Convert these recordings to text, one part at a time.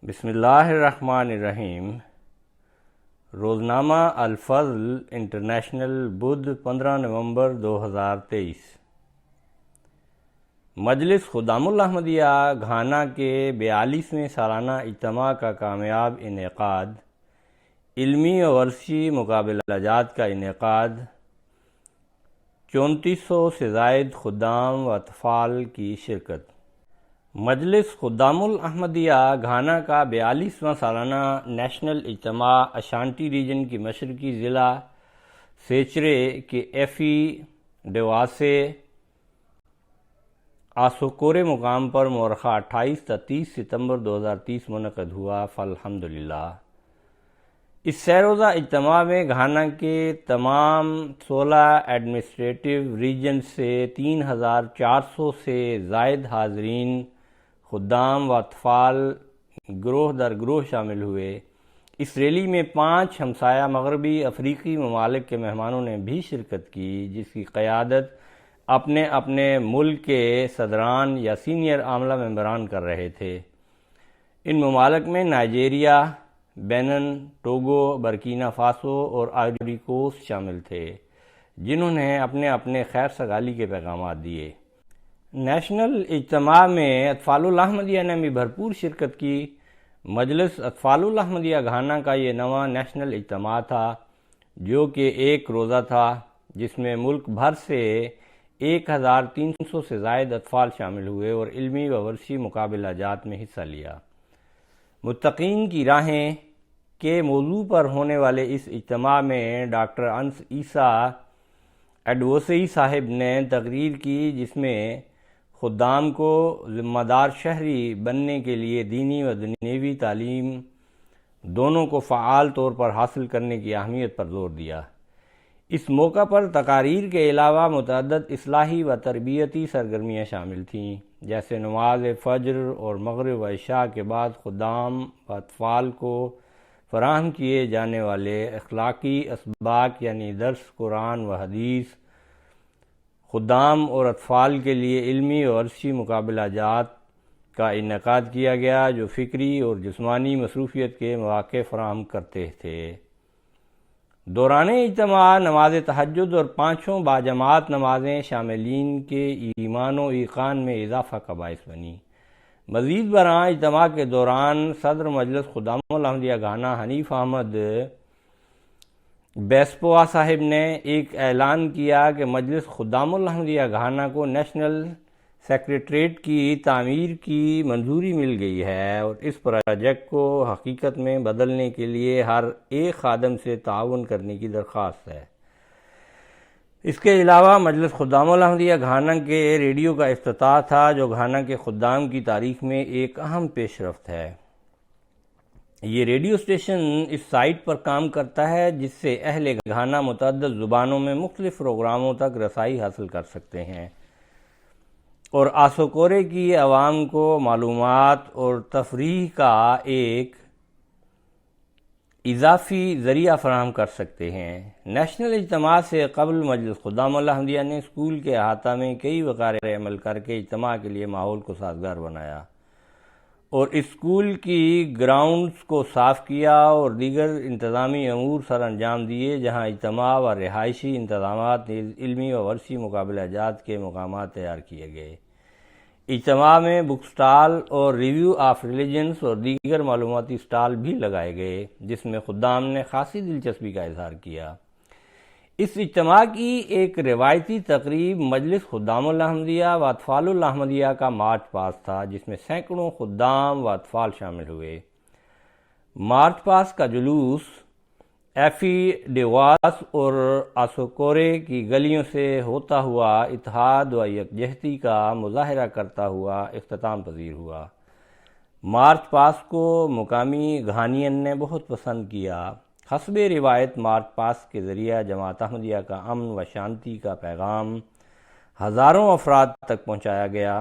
بسم اللہ الرحمن الرحیم۔ روزنامہ الفضل انٹرنیشنل بدھ 15 نومبر 2023۔ مجلس خدام الاحمدیہ گھانا کے 42ویں سالانہ اجتماع کا کامیاب انعقاد، علمی و ورثی مقابلہ جات کا انعقاد، 3400 سے زائد خدام و اطفال کی شرکت۔ مجلس خدام الاحمدیہ گھانا کا 42واں سالانہ نیشنل اجتماع اشانٹی ریجن کی مشرقی ضلع سیچرے کے ایفی ڈیواسے آسوکورے مقام پر مورخہ 28 تا 30 ستمبر 2030 منعقد ہوا۔ فالحمدللہ اس سہ روزہ اجتماع میں گھانا کے تمام 16 ایڈمنسٹریٹو ریجن سے 3400 سے زائد حاضرین خدام و اطفال گروہ در گروہ شامل ہوئے۔ اس ریلی میں 5 ہمسایہ مغربی افریقی ممالک کے مہمانوں نے بھی شرکت کی، جس کی قیادت اپنے اپنے ملک کے صدران یا سینئر عاملہ ممبران کر رہے تھے۔ ان ممالک میں Nigeria, Benin, Togo, Burkina Faso اور آئیوری کوسٹ شامل تھے، جنہوں نے اپنے اپنے خیر سگالی کے پیغامات دیے۔ نیشنل اجتماع میں اطفال الاحمدیہ نے بھی بھرپور شرکت کی۔ مجلس اطفال الاحمدیہ گھانا کا یہ نواں نیشنل اجتماع تھا، جو کہ ایک روزہ تھا، جس میں ملک بھر سے 1300 سے زائد اطفال شامل ہوئے اور علمی و ورثی مقابلہ جات میں حصہ لیا۔ متقین کی راہیں کے موضوع پر ہونے والے اس اجتماع میں ڈاکٹر انس عیسیٰ ایڈووسی صاحب نے تقریر کی، جس میں خدام کو ذمہ دار شہری بننے کے لیے دینی و دنیوی تعلیم دونوں کو فعال طور پر حاصل کرنے کی اہمیت پر زور دیا۔ اس موقع پر تقاریر کے علاوہ متعدد اصلاحی و تربیتی سرگرمیاں شامل تھیں، جیسے نماز فجر اور مغرب و عشاء کے بعد خدام و اطفال کو فراہم کیے جانے والے اخلاقی اسباق یعنی درس قرآن و حدیث، خدام اور اطفال کے لیے علمی و ورثی مقابلہ جات کا انعقاد کیا گیا، جو فکری اور جسمانی مصروفیت کے مواقع فراہم کرتے تھے۔ دوران اجتماع نماز تہجد اور 5 باجماعت نمازیں شاملین کے ایمان و ایقان میں اضافہ کا باعث بنی۔ مزید برآں اجتماع کے دوران صدر مجلس خدام الاحمدیہ گھانا حنیف احمد بیسپوا صاحب نے ایک اعلان کیا کہ مجلس خدام الاحمدیہ گھانا کو نیشنل سیکریٹریٹ کی تعمیر کی منظوری مل گئی ہے اور اس پروجیکٹ کو حقیقت میں بدلنے کے لیے ہر ایک خادم سے تعاون کرنے کی درخواست ہے۔ اس کے علاوہ مجلس خدام الاحمدیہ گھانا کے ریڈیو کا افتتاح تھا، جو گھانا کے خدام کی تاریخ میں ایک اہم پیش رفت ہے۔ یہ ریڈیو اسٹیشن اس سائٹ پر کام کرتا ہے، جس سے اہل گھانا متعدد زبانوں میں مختلف پروگراموں تک رسائی حاصل کر سکتے ہیں اور آسوکورے کی عوام کو معلومات اور تفریح کا ایک اضافی ذریعہ فراہم کر سکتے ہیں۔ نیشنل اجتماع سے قبل مجلس خدام الاحمدیہ نے اسکول کے احاطہ میں کئی وقائع عمل کر کے اجتماع کے لیے ماحول کو سازگار بنایا اور اسکول کی گراؤنڈز کو صاف کیا اور دیگر انتظامی امور سر انجام دیے، جہاں اجتماع و رہائشی انتظامات نیز علمی و ورثی مقابلہ جات کے مقامات تیار کیے گئے۔ اجتماع میں بک سٹال اور ریویو آف ریلیجنز اور دیگر معلوماتی سٹال بھی لگائے گئے، جس میں خدام نے خاصی دلچسپی کا اظہار کیا۔ اس اجتماع کی ایک روایتی تقریب مجلس خدام الاحمدیہ و اطفال الاحمدیہ کا مارچ پاسٹ تھا، جس میں سینکڑوں خدام و اطفال شامل ہوئے۔ مارچ پاسٹ کا جلوس ایفی ڈیواس اور آسوکورے کی گلیوں سے ہوتا ہوا اتحاد و یکجہتی کا مظاہرہ کرتا ہوا اختتام پذیر ہوا۔ مارچ پاسٹ کو مقامی گھانین نے بہت پسند کیا۔ حسب روایت مارچ پاسٹ کے ذریعہ جماعت احمدیہ کا امن و شانتی کا پیغام ہزاروں افراد تک پہنچایا گیا،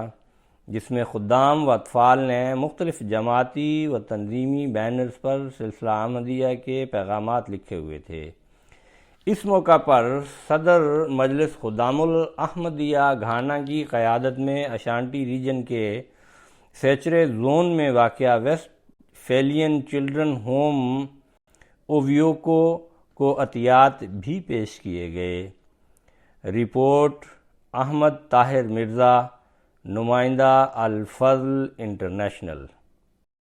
جس میں خدام و اطفال نے مختلف جماعتی و تنظیمی بینرز پر سلسلہ احمدیہ کے پیغامات لکھے ہوئے تھے۔ اس موقع پر صدر مجلس خدام الاحمدیہ گھانا کی قیادت میں اشانٹی ریجن کے سیچرے زون میں واقع ویسٹ فیلین چلڈرن ہوم اوویوکو کو عطیات بھی پیش کیے گئے۔ رپورٹ احمد طاہر مرزا، نمائندہ الفضل انٹرنیشنل۔